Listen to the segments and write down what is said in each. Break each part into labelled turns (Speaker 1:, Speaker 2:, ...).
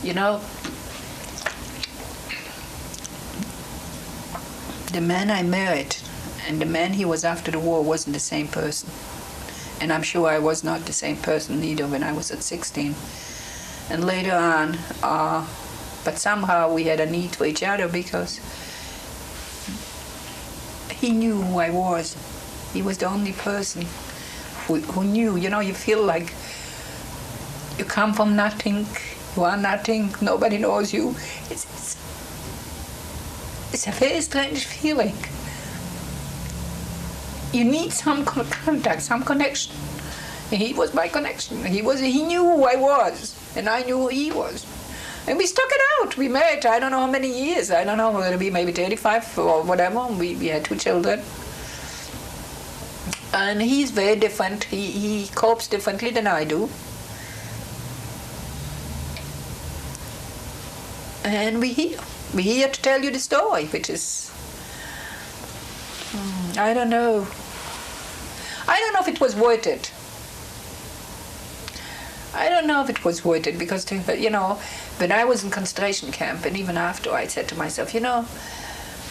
Speaker 1: You know, the man I married and the man he was after the war wasn't the same person. And I'm sure I was not the same person either when I was at 16. And later on, but somehow we had a need for each other because he knew who I was. He was the only person who knew. You know, you feel like you come from nothing, you are nothing, nobody knows you. It's a very strange feeling. You need some contact, some connection. And he was my connection. He knew who I was, and I knew who he was. And we stuck it out. We married, I don't know how many years. I don't know, whether it'll be maybe 35 or whatever. We had 2 children. And he's very different. He copes differently than I do. And we're here to tell you the story, which is, I don't know. I don't know if it was worth it. I don't know if it was worth it because, you know, when I was in concentration camp and even after, I said to myself, you know,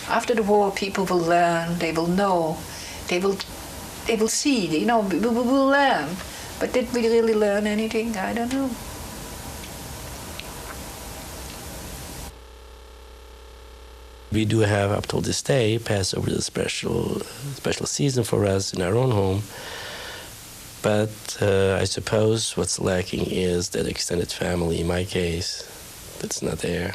Speaker 1: after the war, people will learn, they will know, they will see, you know, we will learn. But did we really learn anything? I don't know.
Speaker 2: We do have, up till this day, Passover is a special season for us in our own home. But I suppose what's lacking is that extended family, in my case, that's not there.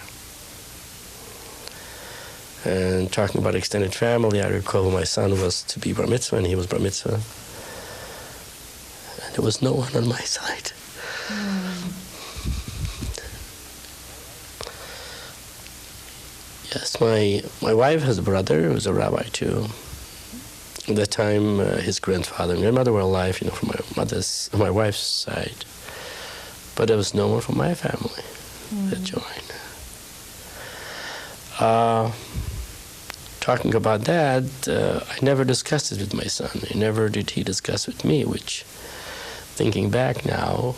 Speaker 2: And talking about extended family, I recall my son was to be bar mitzvah, and he was bar mitzvah. And there was no one on my side. Yes, my wife has a brother who was a rabbi too. At that time, his grandfather and grandmother were alive, you know, from my wife's side. But there was no one from my family that joined. Talking about that, I never discussed it with my son. Never did he discuss with me, which, thinking back now,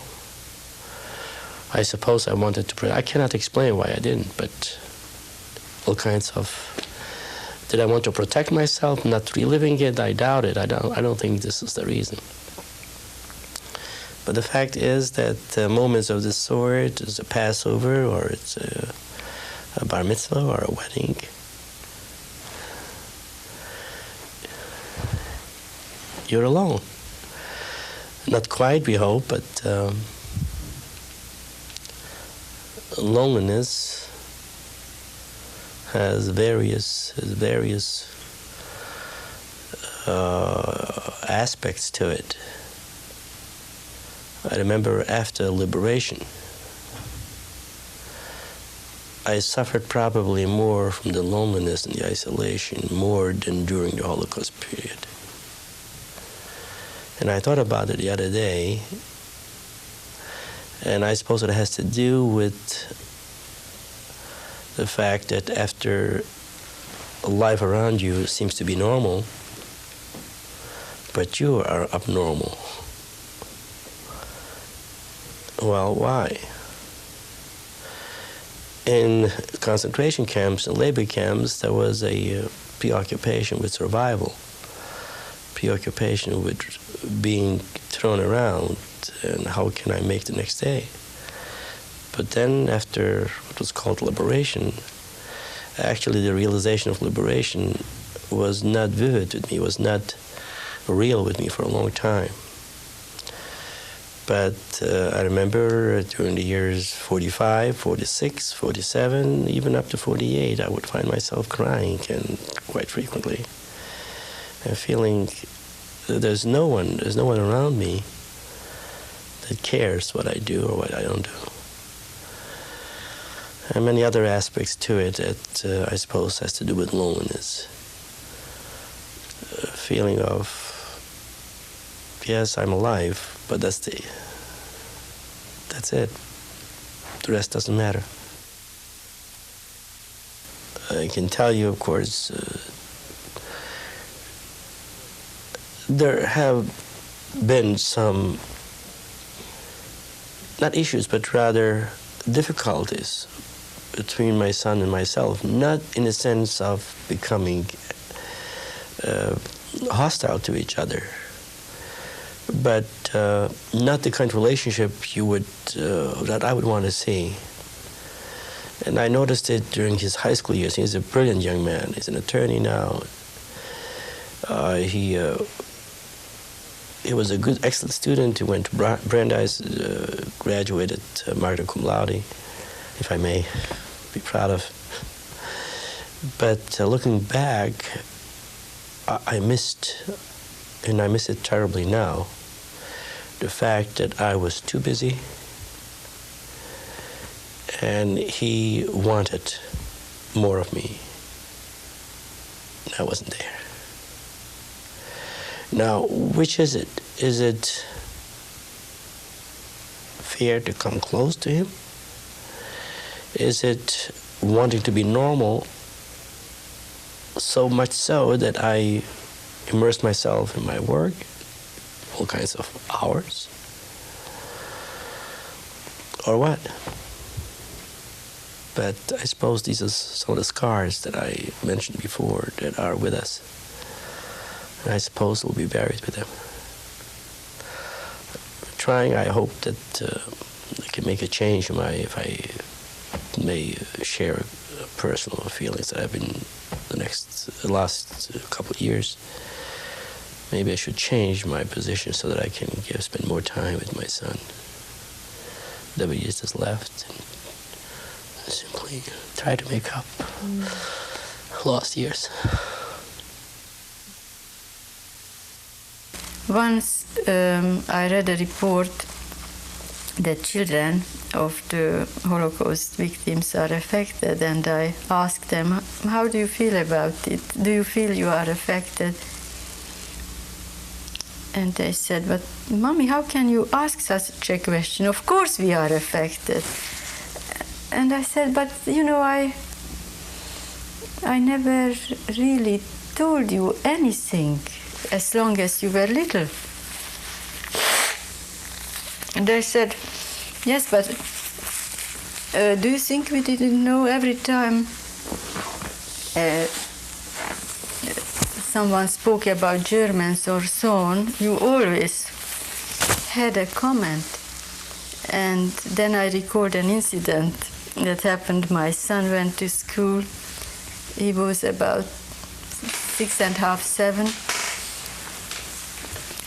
Speaker 2: I suppose I wanted to. I cannot explain why I didn't, but all kinds of. Did I want to protect myself, not reliving it? I doubt it. I don't think this is the reason. But the fact is that moments of this sort, is a Passover, or it's a bar mitzvah, or a wedding, you're alone. Not quite, we hope, but loneliness has various aspects to it. I remember after liberation, I suffered probably more from the loneliness and the isolation more than during the Holocaust period. And I thought about it the other day, and I suppose it has to do with the fact that after life around you seems to be normal, but you are abnormal. Well, why? In concentration camps and labor camps, there was a preoccupation with survival, preoccupation with being thrown around, and how can I make the next day? But then after what was called liberation, actually the realization of liberation was not vivid with me, was not real with me for a long time. But I remember during the years 45, 46, 47, even up to 48, I would find myself crying, and quite frequently, and feeling that there's no one around me that cares what I do or what I don't do. And many other aspects to it that I suppose has to do with loneliness. A feeling of, yes, I'm alive, but that's it. The rest doesn't matter. I can tell you, of course, there have been some, not issues, but rather difficulties between my son and myself, not in the sense of becoming hostile to each other, but not the kind of relationship that I would want to see. And I noticed it during his high school years. He's a brilliant young man. He's an attorney now. He was a good, excellent student. He went to Brandeis, graduated magna cum laude, if I may be proud of. But looking back, I missed, and I miss it terribly now, the fact that I was too busy and he wanted more of me. I wasn't there. Now, which is it? Is it fair to come close to him? Is it wanting to be normal, so much so that I immerse myself in my work, all kinds of hours? Or what? But I suppose these are some of the scars that I mentioned before that are with us. And I suppose we'll be buried with them. Trying, I hope that I can make a change if I may share personal feelings that I've been the last couple of years. Maybe I should change my position so that I can spend more time with my son. The years that's left, and simply try to make up lost years.
Speaker 3: Once I read a report that children of the Holocaust victims are affected, and I asked them, how do you feel about it? Do you feel you are affected? And they said, but Mommy, how can you ask such a question? Of course we are affected. And I said, but you know, I never really told you anything as long as you were little. And they said, yes, but do you think we didn't know every time someone spoke about Germans or so on, you always had a comment? And then I recalled an incident that happened. My son went to school. He was about 6.5, 7.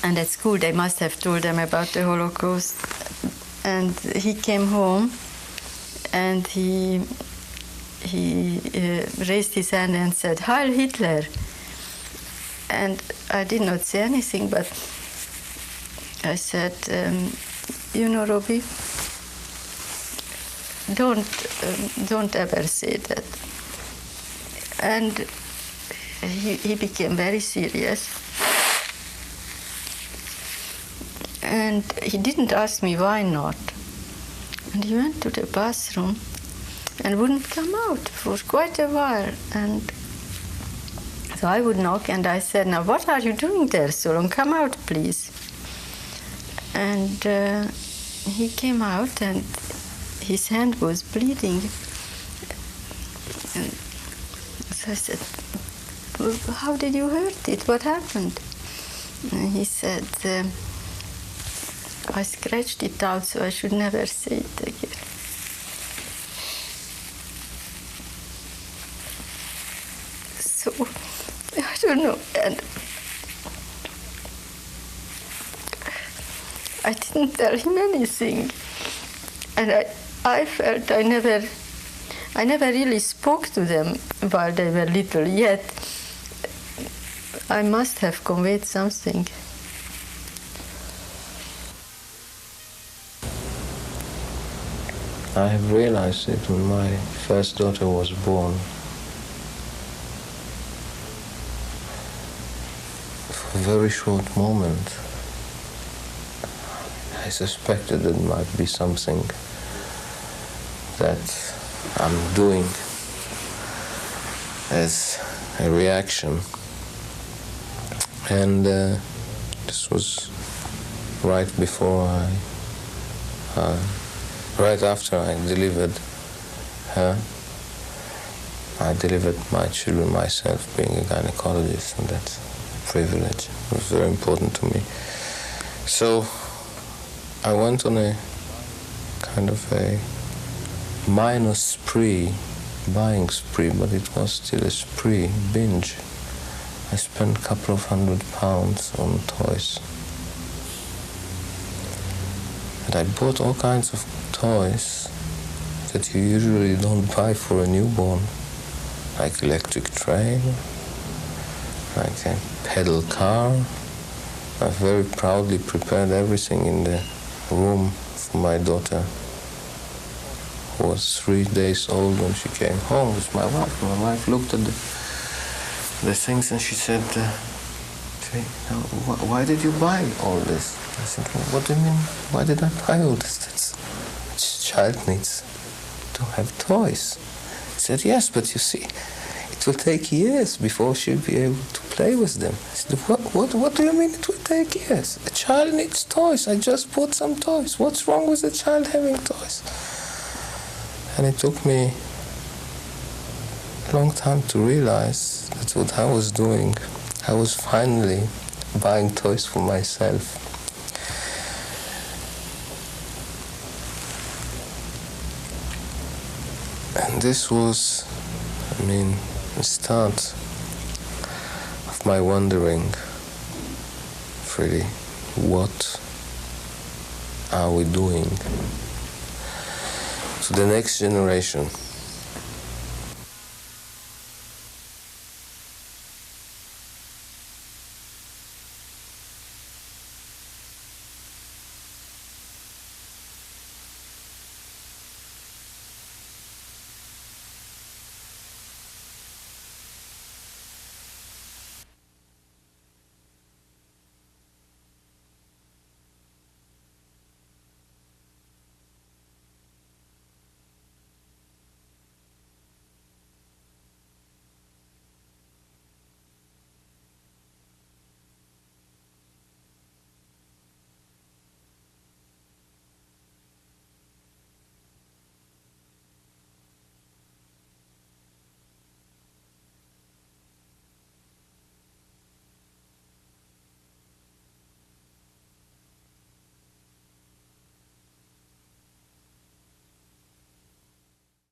Speaker 3: And at school they must have told them about the Holocaust. And he came home and he raised his hand and said, Heil Hitler. And I did not say anything, but I said, you know, Robbie, don't ever say that. And he became very serious. And he didn't ask me why not. And he went to the bathroom and wouldn't come out for quite a while. And so I would knock and I said, now what are you doing there so long? Come out, please. And he came out and his hand was bleeding. And so I said, well, how did you hurt it? What happened? And he said, I scratched it out so I should never say it again. So, I don't know, and I didn't tell him anything. And I felt I never really spoke to them while they were little, yet I must have conveyed something.
Speaker 4: I have realized it when my first daughter was born. For a very short moment, I suspected it might be something that I'm doing as a reaction. And this was right before I right after I delivered her, I delivered my children myself, being a gynecologist, and that's a privilege. It was very important to me. So I went on a kind of a minor spree, buying spree, but it was still a spree, binge. I spent a couple of £100 on toys. And I bought all kinds of toys that you usually don't buy for a newborn, like electric train, like a pedal car. I very proudly prepared everything in the room for my daughter, who was 3 days old when she came home with my wife. My wife looked at the things and she said, why did you buy all this? I said, well, what do you mean, why did I buy all this? This child needs to have toys. He said, yes, but you see, it will take years before she'll be able to play with them. I said, what do you mean it will take years? A child needs toys. I just bought some toys. What's wrong with a child having toys? And it took me a long time to realize that what I was doing, I was finally buying toys for myself. And this was, the start of my wondering, really, what are we doing to the next generation?